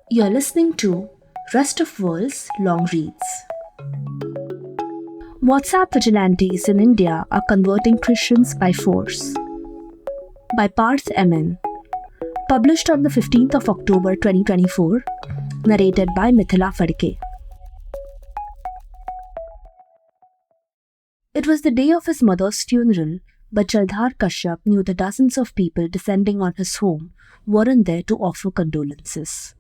You're listening to Rest of World's Long Reads. WhatsApp vigilantes in India are converting Christians by force. By Parth MN. Published on the 15th of October 2024. Narrated by Mithila Phadke. It was the day of his mother's funeral, but Jaldhar Kashyap knew the dozens of people descending on his home weren't there to offer condolences.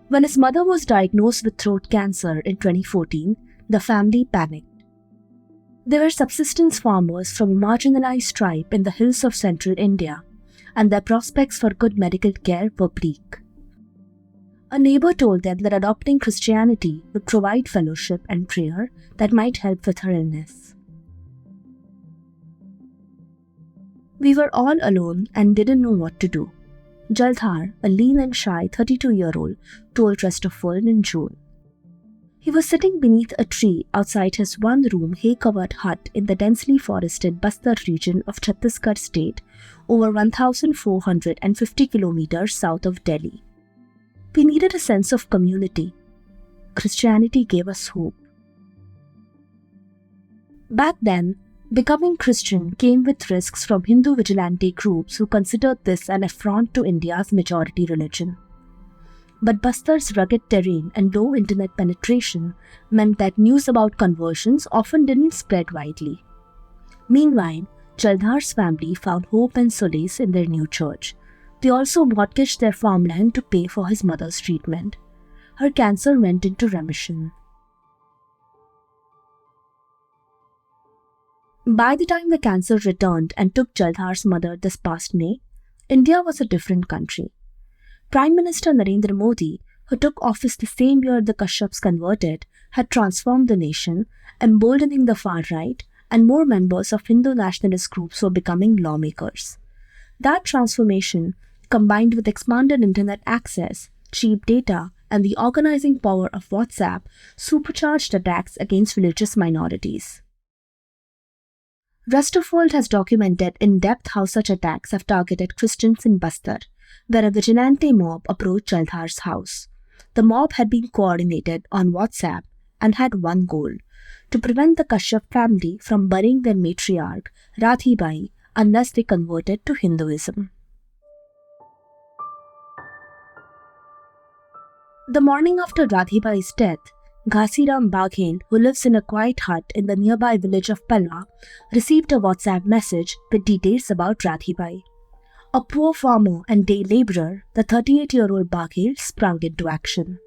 When his mother was diagnosed with throat cancer in 2014, the family panicked. They were subsistence farmers from a marginalized tribe in the hills of central India, and their prospects for good medical care were bleak. A neighbor told them that adopting Christianity would provide fellowship and prayer that might help with her illness. We were all alone and didn't know what to do. Jaldhar, a lean and shy 32-year-old, told Rest of World in June. He was sitting beneath a tree outside his one-room hay-covered hut in the densely forested Bastar region of Chhattisgarh state, over 1,450 kilometers south of Delhi. We needed a sense of community. Christianity gave us hope. Back then, becoming Christian came with risks from Hindu vigilante groups who considered this an affront to India's majority religion. But Bastar's rugged terrain and low internet penetration meant that news about conversions often didn't spread widely. Meanwhile, Jaldhar's family found hope and solace in their new church. They also mortgaged their farmland to pay for his mother's treatment. Her cancer went into remission. By the time the cancer returned and took Jaldhar's mother this past May, India was a different country. Prime Minister Narendra Modi, who took office the same year the Kashyaps converted, had transformed the nation, emboldening the far right, and more members of Hindu nationalist groups were becoming lawmakers. That transformation, combined with expanded internet access, cheap data, and the organizing power of WhatsApp, supercharged attacks against religious minorities. Rest of World has documented in depth how such attacks have targeted Christians in Bastar, where a vigilante mob approached Jaldhar's house. The mob had been coordinated on WhatsApp and had one goal: to prevent the Kashyap family from burying their matriarch, Radhibai, unless they converted to Hinduism. The morning after Radhibai's death, Ghasiram Baghel, who lives in a quiet hut in the nearby village of Palla, received a WhatsApp message with details about Radhibai. A poor farmer and day labourer, the 38-year-old Baghel sprung into action.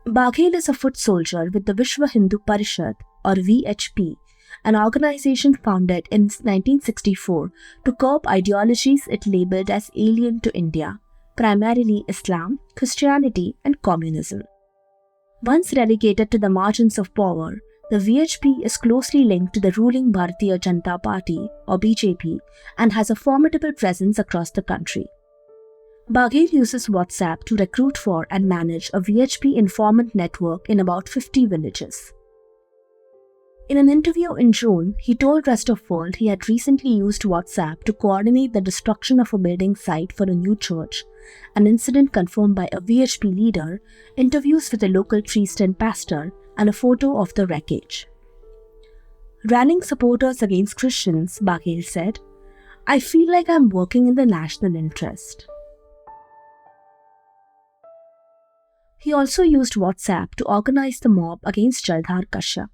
Baghel is a foot soldier with the Vishwa Hindu Parishad, or VHP, an organization founded in 1964 to curb ideologies it labelled as alien to India, primarily Islam, Christianity, and communism. Once relegated to the margins of power, the VHP is closely linked to the ruling Bharatiya Janata Party, or BJP, and has a formidable presence across the country. Baghel uses WhatsApp to recruit for and manage a VHP informant network in about 50 villages. In an interview in June, he told Rest of World he had recently used WhatsApp to coordinate the destruction of a building site for a new church, an incident confirmed by a VHP leader, interviews with a local priest and pastor, and a photo of the wreckage. Rallying supporters against Christians, Baghel said, "I feel like I'm working in the national interest." He also used WhatsApp to organize the mob against Jaldhar Kashyap.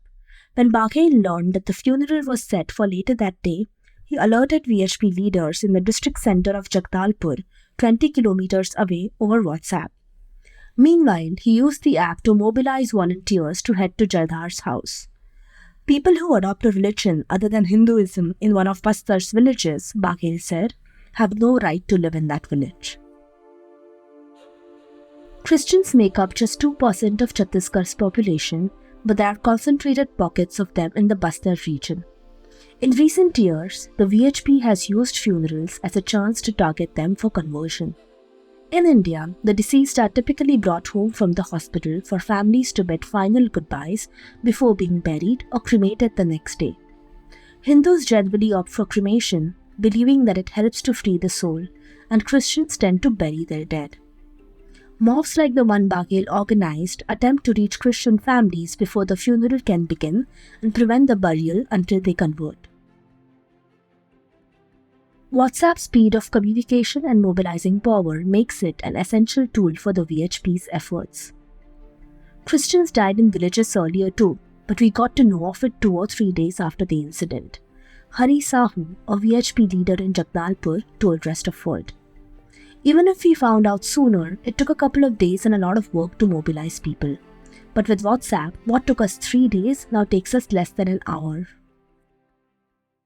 When Baghel learned that the funeral was set for later that day, he alerted VHP leaders in the district center of Jagdalpur, 20 kilometers away, over WhatsApp. Meanwhile, he used the app to mobilize volunteers to head to Jaldhar's house. People who adopt a religion other than Hinduism in one of Bastar's villages, Baghel said, have no right to live in that village. Christians make up just 2% of Chhattisgarh's population, but there are concentrated pockets of them in the Bastar region. In recent years, the VHP has used funerals as a chance to target them for conversion. In India, the deceased are typically brought home from the hospital for families to bid final goodbyes before being buried or cremated the next day. Hindus generally opt for cremation, believing that it helps to free the soul, and Christians tend to bury their dead. Mobs like the one Baghel organized attempt to reach Christian families before the funeral can begin and prevent the burial until they convert. WhatsApp's speed of communication and mobilizing power makes it an essential tool for the VHP's efforts. Christians died in villages earlier too, but we got to know of it 2 or 3 days after the incident. Hari Sahu, a VHP leader in Jagdalpur, told Rest of World. Even if we found out sooner, it took a couple of days and a lot of work to mobilize people. But with WhatsApp, what took us 3 days now takes us less than an hour.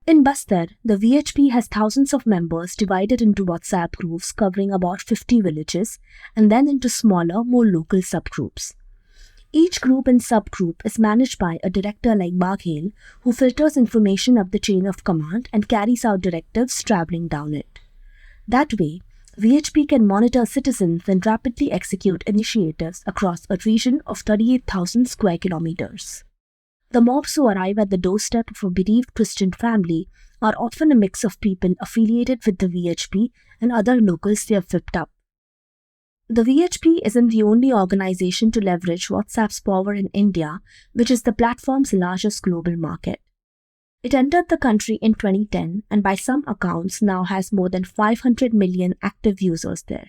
In Bastar, the VHP has thousands of members divided into WhatsApp groups covering about 50 villages and then into smaller, more local subgroups. Each group and subgroup is managed by a director like Baghel who filters information up the chain of command and carries out directives traveling down it. That way, VHP can monitor citizens and rapidly execute initiatives across a region of 38,000 square kilometers. The mobs who arrive at the doorstep of a bereaved Christian family are often a mix of people affiliated with the VHP and other locals they have whipped up. The VHP isn't the only organization to leverage WhatsApp's power in India, which is the platform's largest global market. It entered the country in 2010 and by some accounts now has more than 500 million active users there.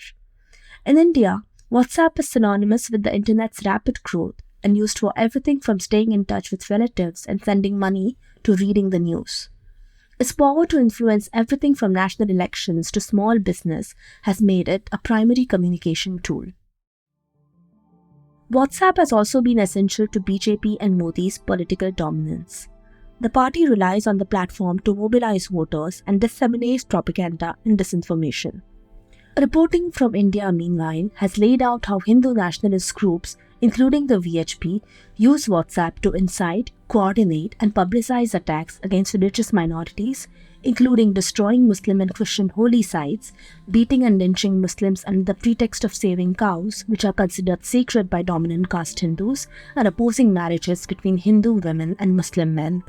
In India, WhatsApp is synonymous with the internet's rapid growth and used for everything from staying in touch with relatives and sending money to reading the news. Its power to influence everything from national elections to small business has made it a primary communication tool. WhatsApp has also been essential to BJP and Modi's political dominance. The party relies on the platform to mobilize voters and disseminate propaganda and disinformation. Reporting from India, meanwhile, has laid out how Hindu nationalist groups, including the VHP, use WhatsApp to incite, coordinate, and publicize attacks against religious minorities, including destroying Muslim and Christian holy sites, beating and lynching Muslims under the pretext of saving cows, which are considered sacred by dominant caste Hindus, and opposing marriages between Hindu women and Muslim men.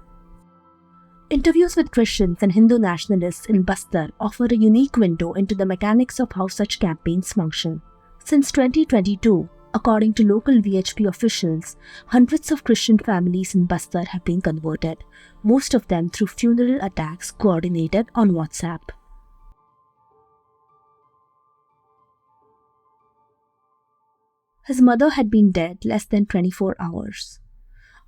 Interviews with Christians and Hindu nationalists in Bastar offer a unique window into the mechanics of how such campaigns function. Since 2022, according to local VHP officials, hundreds of Christian families in Bastar have been converted, most of them through funeral attacks coordinated on WhatsApp. His mother had been dead less than 24 hours.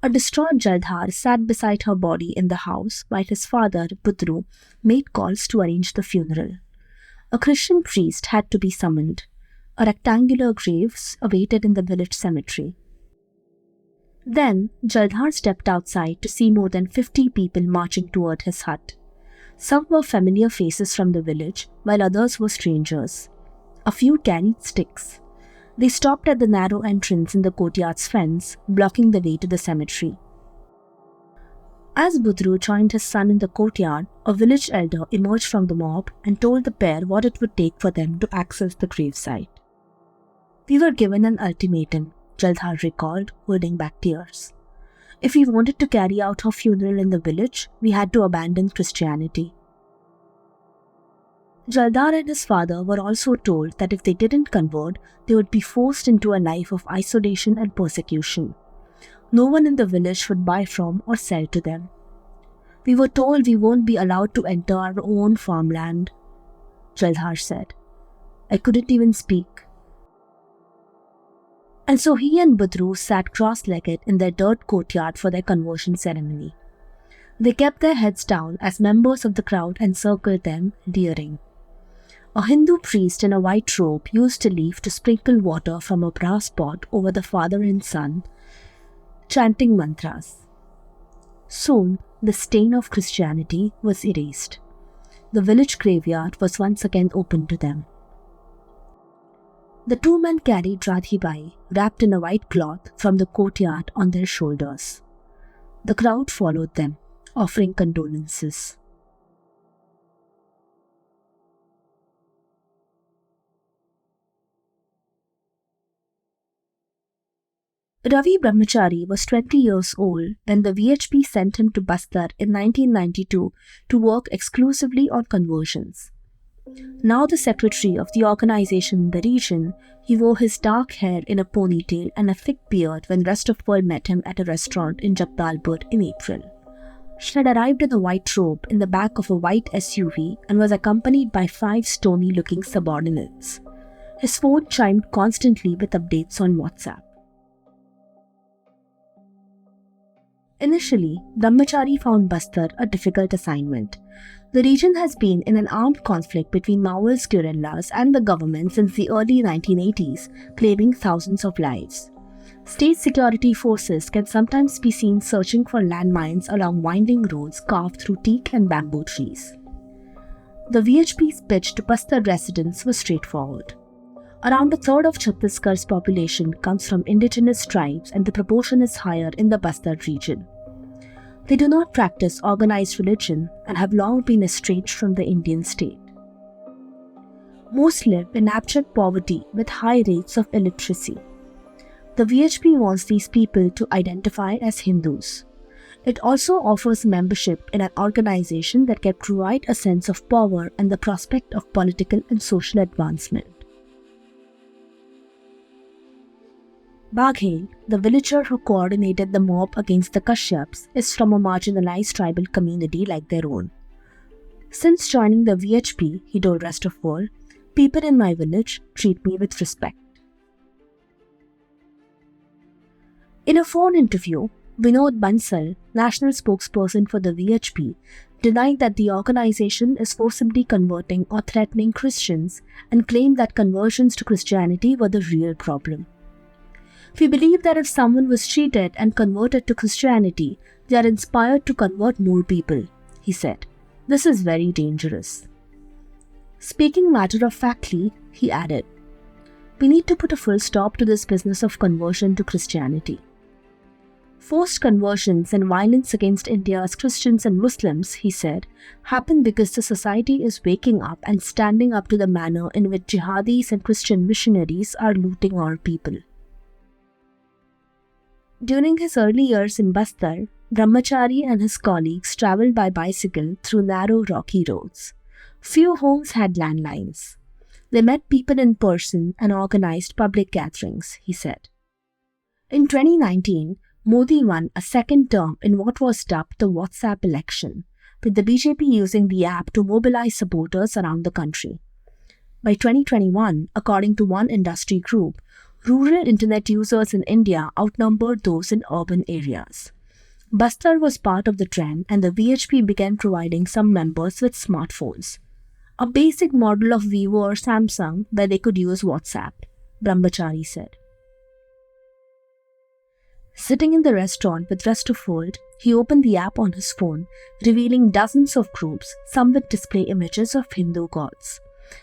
A distraught Jaldhar sat beside her body in the house while his father, Budru, made calls to arrange the funeral. A Christian priest had to be summoned. A rectangular grave awaited in the village cemetery. Then, Jaldhar stepped outside to see more than 50 people marching toward his hut. Some were familiar faces from the village, while others were strangers. A few carried sticks. They stopped at the narrow entrance in the courtyard's fence, blocking the way to the cemetery. As Budru joined his son in the courtyard, a village elder emerged from the mob and told the pair what it would take for them to access the gravesite. "We were given an ultimatum," Jaldhar recalled, holding back tears. "If we wanted to carry out our funeral in the village, we had to abandon Christianity." Jaldhar and his father were also told that if they didn't convert, they would be forced into a life of isolation and persecution. No one in the village would buy from or sell to them. "We were told we won't be allowed to enter our own farmland," Jaldhar said. "I couldn't even speak." And so he and Budru sat cross-legged in their dirt courtyard for their conversion ceremony. They kept their heads down as members of the crowd encircled them, leering. A Hindu priest in a white robe used a leaf to sprinkle water from a brass pot over the father and son, chanting mantras. Soon, the stain of Christianity was erased. The village graveyard was once again open to them. The two men carried Radhibai, wrapped in a white cloth, from the courtyard on their shoulders. The crowd followed them, offering condolences. Ravi Brahmachari was 20 years old when the VHP sent him to Bastar in 1992 to work exclusively on conversions. Now the secretary of the organization in the region, he wore his dark hair in a ponytail and a thick beard when rest of world met him at a restaurant in Jagdalpur in April. He had arrived in a white robe in the back of a white SUV and was accompanied by 5 stony-looking subordinates. His phone chimed constantly with updates on WhatsApp. Initially, Brahmachari found Bastar a difficult assignment. The region has been in an armed conflict between Maoist guerrillas and the government since the early 1980s, claiming thousands of lives. State security forces can sometimes be seen searching for landmines along winding roads carved through teak and bamboo trees. The VHP's pitch to Bastar residents was straightforward. Around a third of Chhattisgarh's population comes from indigenous tribes and the proportion is higher in the Bastar region. They do not practice organized religion and have long been estranged from the Indian state. Most live in abject poverty with high rates of illiteracy. The VHP wants these people to identify as Hindus. It also offers membership in an organization that can provide a sense of power and the prospect of political and social advancement. Baghel, the villager who coordinated the mob against the Kashyaps, is from a marginalized tribal community like their own. Since joining the VHP, he told Rest of World, people in my village treat me with respect. In a phone interview, Vinod Bansal, national spokesperson for the VHP, denied that the organization is forcibly converting or threatening Christians and claimed that conversions to Christianity were the real problem. We believe that if someone was cheated and converted to Christianity, they are inspired to convert more people, he said. This is very dangerous. Speaking matter-of-factly, he added, we need to put a full stop to this business of conversion to Christianity. Forced conversions and violence against India's Christians and Muslims, he said, happen because the society is waking up and standing up to the manner in which jihadis and Christian missionaries are looting our people. During his early years in Bastar, Brahmachari and his colleagues travelled by bicycle through narrow rocky roads. Few homes had landlines. They met people in person and organised public gatherings, he said. In 2019, Modi won a second term in what was dubbed the WhatsApp election, with the BJP using the app to mobilise supporters around the country. By 2021, according to one industry group, rural internet users in India outnumbered those in urban areas. Bastar was part of the trend and the VHP began providing some members with smartphones. A basic model of Vivo or Samsung where they could use WhatsApp, Brahmachari said. Sitting in the restaurant with Rest of World, he opened the app on his phone, revealing dozens of groups, some with display images of Hindu gods.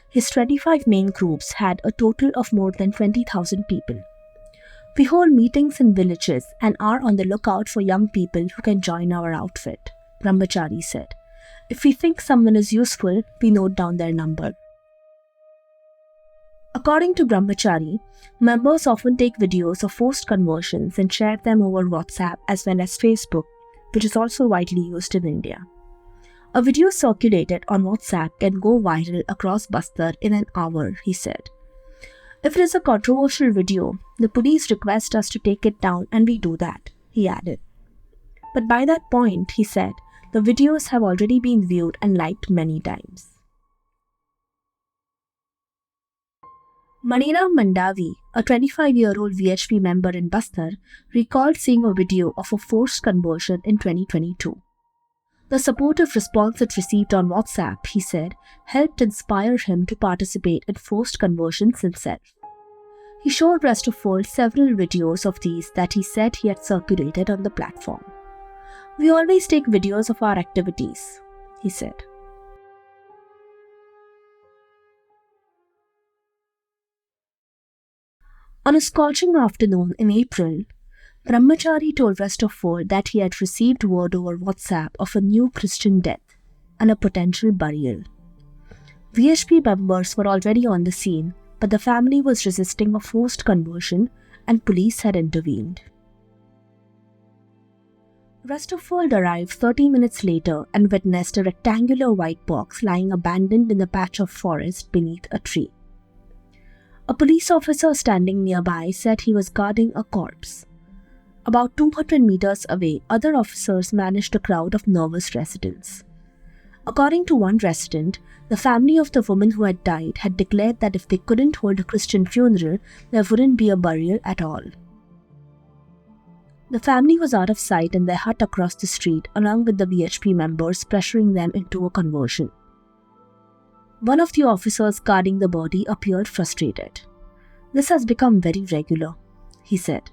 His 25 main groups had a total of more than 20,000 people. We hold meetings in villages and are on the lookout for young people who can join our outfit, Brahmachari said. If we think someone is useful, we note down their number. According to Brahmachari, members often take videos of forced conversions and share them over WhatsApp as well as Facebook, which is also widely used in India. A video circulated on WhatsApp can go viral across Bastar in an hour, he said. If it is a controversial video, the police request us to take it down and we do that, he added. But by that point, he said, the videos have already been viewed and liked many times. Maniram Mandavi, a 25-year-old VHP member in Bastar, recalled seeing a video of a forced conversion in 2022. The supportive response it received on WhatsApp, he said, helped inspire him to participate in forced conversions himself. He showed Rest of World several videos of these that he said he had circulated on the platform. We always take videos of our activities, he said. On a scorching afternoon in April, Brahmachari told Rest of World that he had received word over WhatsApp of a new Christian death and a potential burial. VHP members were already on the scene, but the family was resisting a forced conversion and police had intervened. Westerfold arrived 30 minutes later and witnessed a rectangular white box lying abandoned in a patch of forest beneath a tree. A police officer standing nearby said he was guarding a corpse. About 200 meters away, other officers managed a crowd of nervous residents. According to one resident, the family of the woman who had died had declared that if they couldn't hold a Christian funeral, there wouldn't be a burial at all. The family was out of sight in their hut across the street, along with the VHP members pressuring them into a conversion. One of the officers guarding the body appeared frustrated. "This has become very regular," he said.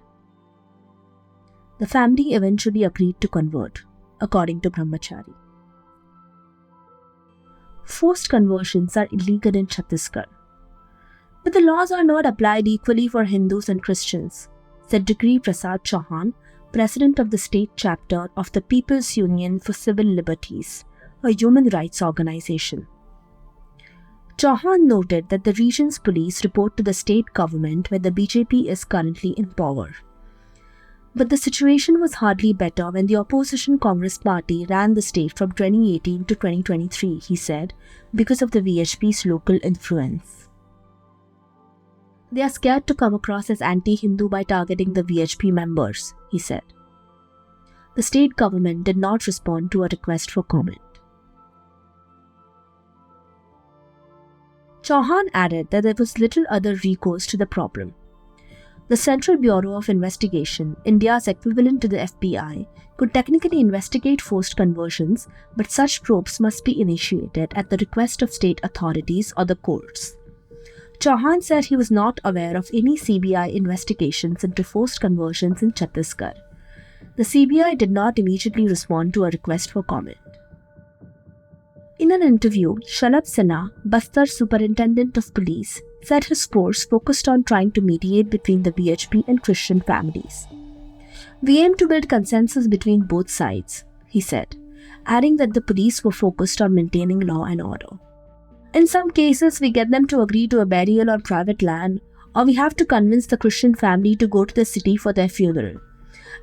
The family eventually agreed to convert, according to Brahmachari. Forced conversions are illegal in Chhattisgarh. But the laws are not applied equally for Hindus and Christians, said Degree Prasad Chauhan, president of the state chapter of the People's Union for Civil Liberties, a human rights organization. Chauhan noted that the region's police report to the state government where the BJP is currently in power. But the situation was hardly better when the opposition Congress party ran the state from 2018 to 2023, he said, because of the VHP's local influence. "They are scared to come across as anti-Hindu by targeting the VHP members," he said. The state government did not respond to a request for comment. Chauhan added that there was little other recourse to the problem. The Central Bureau of Investigation, India's equivalent to the FBI, could technically investigate forced conversions, but such probes must be initiated at the request of state authorities or the courts. Chauhan said he was not aware of any CBI investigations into forced conversions in Chhattisgarh. The CBI did not immediately respond to a request for comment. In an interview, Shalabh Sinha, Bastar Superintendent of Police, said his force focused on trying to mediate between the VHP and Christian families. "We aim to build consensus between both sides," he said, adding that the police were focused on maintaining law and order. "In some cases, we get them to agree to a burial on private land, or we have to convince the Christian family to go to the city for their funeral.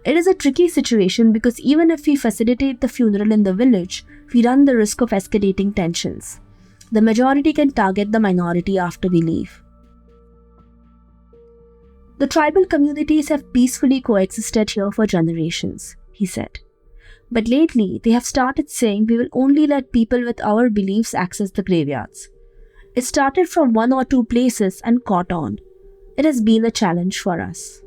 It is a tricky situation because even if we facilitate the funeral in the village, we run the risk of escalating tensions. The majority can target the minority after we leave." "The tribal communities have peacefully coexisted here for generations," he said. "But lately, they have started saying we will only let people with our beliefs access the graveyards. It started from one or two places and caught on. It has been a challenge for us."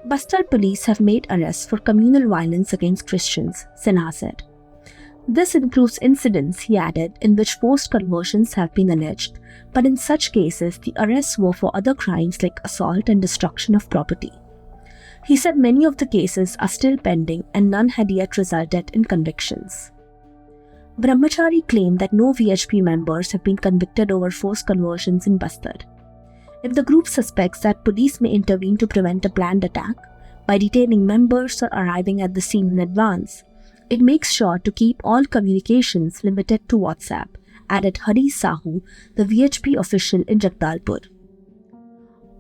Bastar police have made arrests for communal violence against Christians, Sinha said. This includes incidents, he added, in which forced conversions have been alleged, but in such cases, the arrests were for other crimes like assault and destruction of property. He said many of the cases are still pending and none had yet resulted in convictions. Brahmachari claimed that no VHP members have been convicted over forced conversions in Bastar. If the group suspects that police may intervene to prevent a planned attack by detaining members or arriving at the scene in advance, it makes sure to keep all communications limited to WhatsApp, added Hari Sahu, the VHP official in Jagdalpur.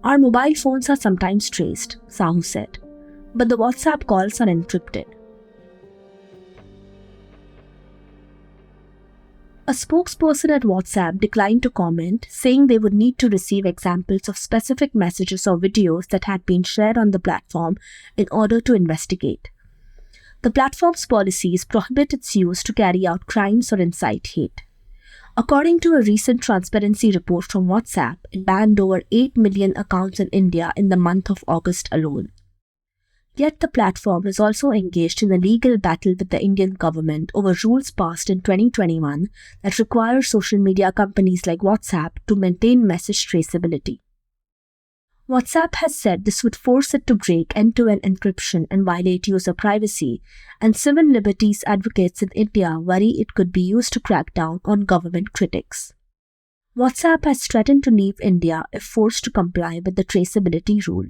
"Our mobile phones are sometimes traced," Sahu said, "but the WhatsApp calls are encrypted." A spokesperson at WhatsApp declined to comment, saying they would need to receive examples of specific messages or videos that had been shared on the platform in order to investigate. The platform's policies prohibit its use to carry out crimes or incite hate. According to a recent transparency report from WhatsApp, it banned over 8 million accounts in India in the month of August alone. Yet the platform is also engaged in a legal battle with the Indian government over rules passed in 2021 that require social media companies like WhatsApp to maintain message traceability. WhatsApp has said this would force it to break end-to-end encryption and violate user privacy, and civil liberties advocates in India worry it could be used to crack down on government critics. WhatsApp has threatened to leave India if forced to comply with the traceability rule.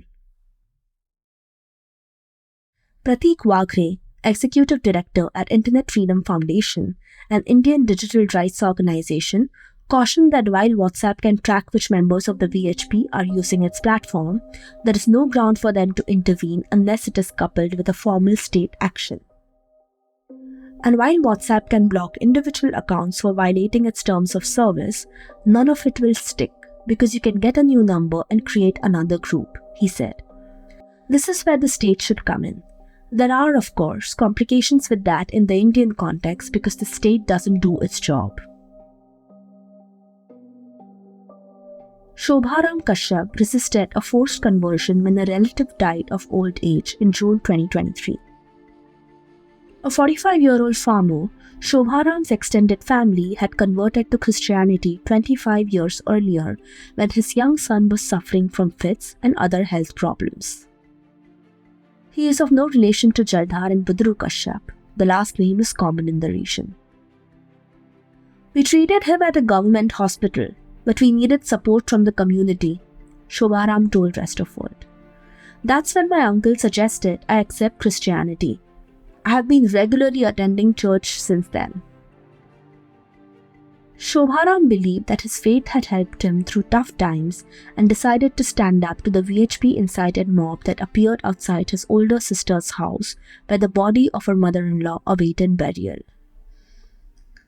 Prateek Wagre, Executive Director at Internet Freedom Foundation, an Indian digital rights organization, cautioned that while WhatsApp can track which members of the VHP are using its platform, there is no ground for them to intervene unless it is coupled with a formal state action. And while WhatsApp can block individual accounts for violating its terms of service, none of it will stick because you can get a new number and create another group, he said. This is where the state should come in. There are, of course, complications with that in the Indian context because the state doesn't do its job. Shobharam Kashyap resisted a forced conversion when a relative died of old age in June 2023. A 45-year-old farmer, Shobharam's extended family had converted to Christianity 25 years earlier when his young son was suffering from fits and other health problems. He is of no relation to Jaldhar and Budru Kashyap. The last name is common in the region. We treated him at a government hospital, but we needed support from the community, Shobharam told Rest of World. That's when my uncle suggested I accept Christianity. I have been regularly attending church since then. Shobharam believed that his faith had helped him through tough times and decided to stand up to the VHP-incited mob that appeared outside his older sister's house where the body of her mother-in-law awaited burial.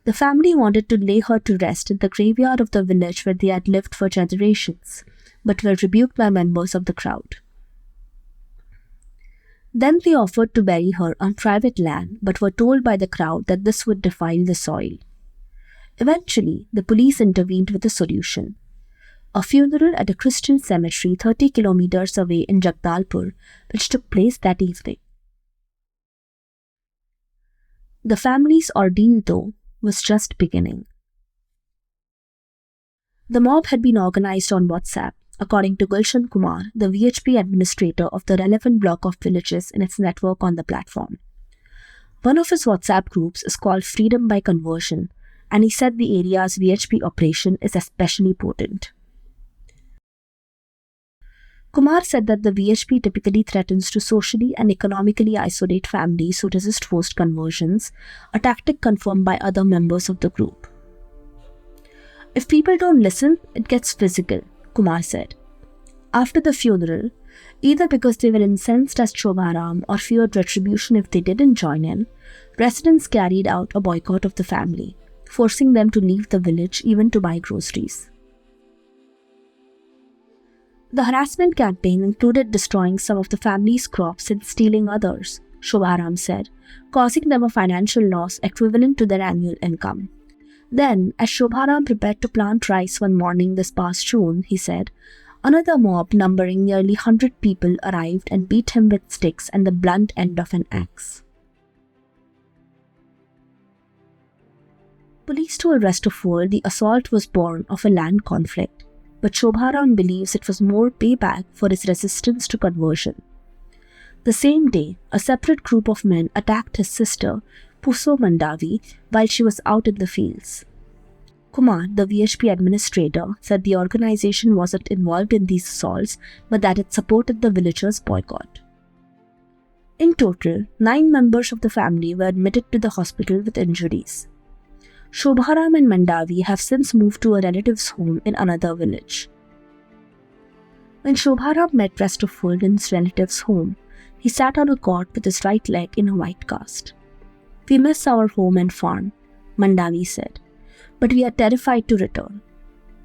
The family wanted to lay her to rest in the graveyard of the village where they had lived for generations, but were rebuked by members of the crowd. Then they offered to bury her on private land but were told by the crowd that this would defile the soil. Eventually, the police intervened with a solution. A funeral at a Christian cemetery 30 kilometers away in Jagdalpur, which took place that evening. The family's ordeal, though, was just beginning. The mob had been organized on WhatsApp, according to Gulshan Kumar, the VHP administrator of the relevant block of villages in its network on the platform. One of his WhatsApp groups is called Freedom by Conversion, and he said the area's VHP operation is especially potent. Kumar said that the VHP typically threatens to socially and economically isolate families who resist forced conversions, a tactic confirmed by other members of the group. If people don't listen, it gets physical, Kumar said. After the funeral, either because they were incensed at Shobharam or feared retribution if they didn't join in, residents carried out a boycott of the family, forcing them to leave the village even to buy groceries. The harassment campaign included destroying some of the family's crops and stealing others, Shobharam said, causing them a financial loss equivalent to their annual income. Then, as Shobharam prepared to plant rice one morning this past June, he said, another mob numbering nearly 100 people arrived and beat him with sticks and the blunt end of an axe. Police told Rest of World the assault was born of a land conflict, but Shobharam believes it was more payback for his resistance to conversion. The same day, a separate group of men attacked his sister, Puso Mandavi, while she was out in the fields. Kumar, the VHP administrator, said the organization wasn't involved in these assaults, but that it supported the villagers' boycott. In total, 9 members of the family were admitted to the hospital with injuries. Shobharam and Mandavi have since moved to a relative's home in another village. When Shobharam met Rest of World in his relative's home, he sat on a cot with his right leg in a white cast. We miss our home and farm, Mandavi said, but we are terrified to return.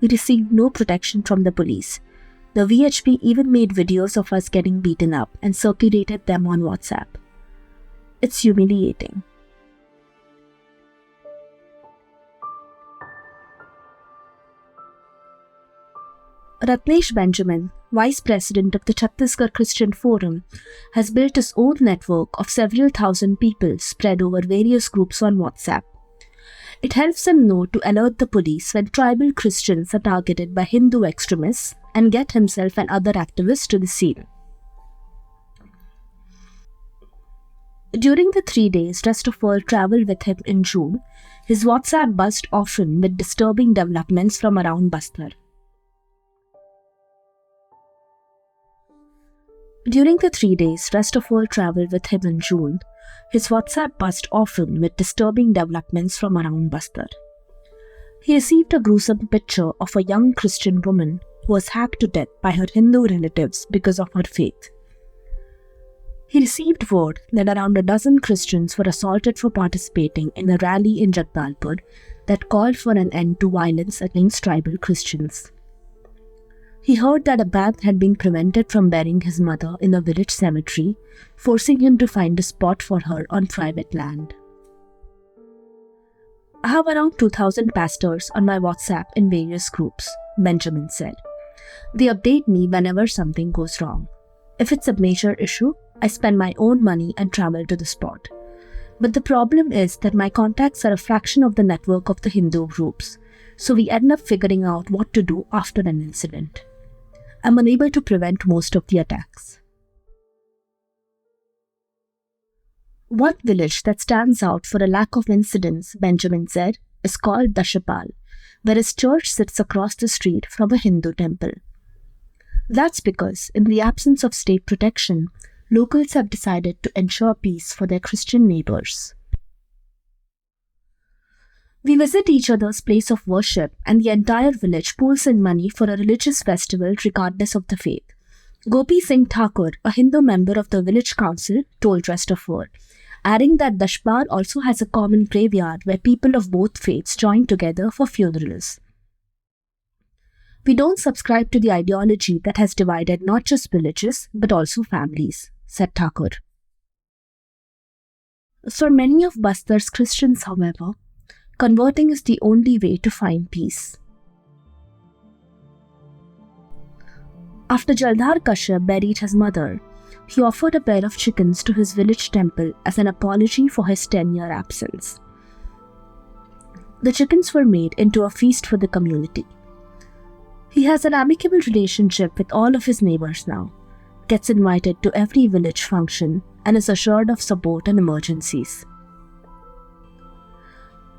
We received no protection from the police. The VHP even made videos of us getting beaten up and circulated them on WhatsApp. It's humiliating. Ratnesh Benjamin, Vice President of the Chhattisgarh Christian Forum, has built his own network of several thousand people spread over various groups on WhatsApp. It helps him know to alert the police when tribal Christians are targeted by Hindu extremists and get himself and other activists to the scene. During the 3 days Rest of World traveled with him in June, his WhatsApp buzzed often with disturbing developments from around Bastar. During the 3 days Rest of World traveled with him in June, his WhatsApp buzzed often with disturbing developments from around Bastar. He received a gruesome picture of a young Christian woman who was hacked to death by her Hindu relatives because of her faith. He received word that around a dozen Christians were assaulted for participating in a rally in Jagdalpur that called for an end to violence against tribal Christians. He heard that a Bhatt had been prevented from burying his mother in a village cemetery, forcing him to find a spot for her on private land. I have around 2,000 pastors on my WhatsApp in various groups, Benjamin said. They update me whenever something goes wrong. If it's a major issue, I spend my own money and travel to the spot. But the problem is that my contacts are a fraction of the network of the Hindu groups, so we end up figuring out what to do after an incident. I'm unable to prevent most of the attacks. One village that stands out for a lack of incidents, Benjamin said, is called Dashapal, where his church sits across the street from a Hindu temple. That's because, in the absence of state protection, locals have decided to ensure peace for their Christian neighbors. We visit each other's place of worship, and the entire village pools in money for a religious festival regardless of the faith. Gopi Singh Thakur, a Hindu member of the village council, told Rest of World, adding that Dashpar also has a common graveyard where people of both faiths join together for funerals. We don't subscribe to the ideology that has divided not just villages but also families, said Thakur. For many of Bastar's Christians, however, converting is the only way to find peace. After Jaldhar Kashyap buried his mother, he offered a pair of chickens to his village temple as an apology for his 10-year absence. The chickens were made into a feast for the community. He has an amicable relationship with all of his neighbors now, gets invited to every village function, and is assured of support in emergencies.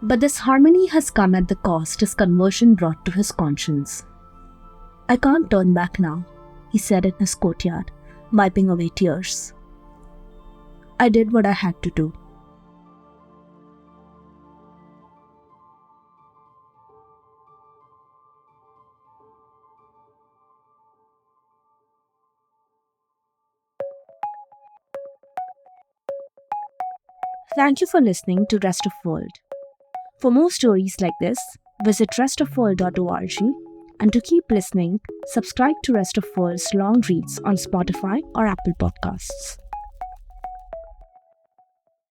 But this harmony has come at the cost his conversion brought to his conscience. I can't turn back now, he said in his courtyard, wiping away tears. I did what I had to do. Thank you for listening to Rest of World. For more stories like this, visit restofworld.org, and to keep listening, subscribe to Rest of World's long reads on Spotify or Apple Podcasts.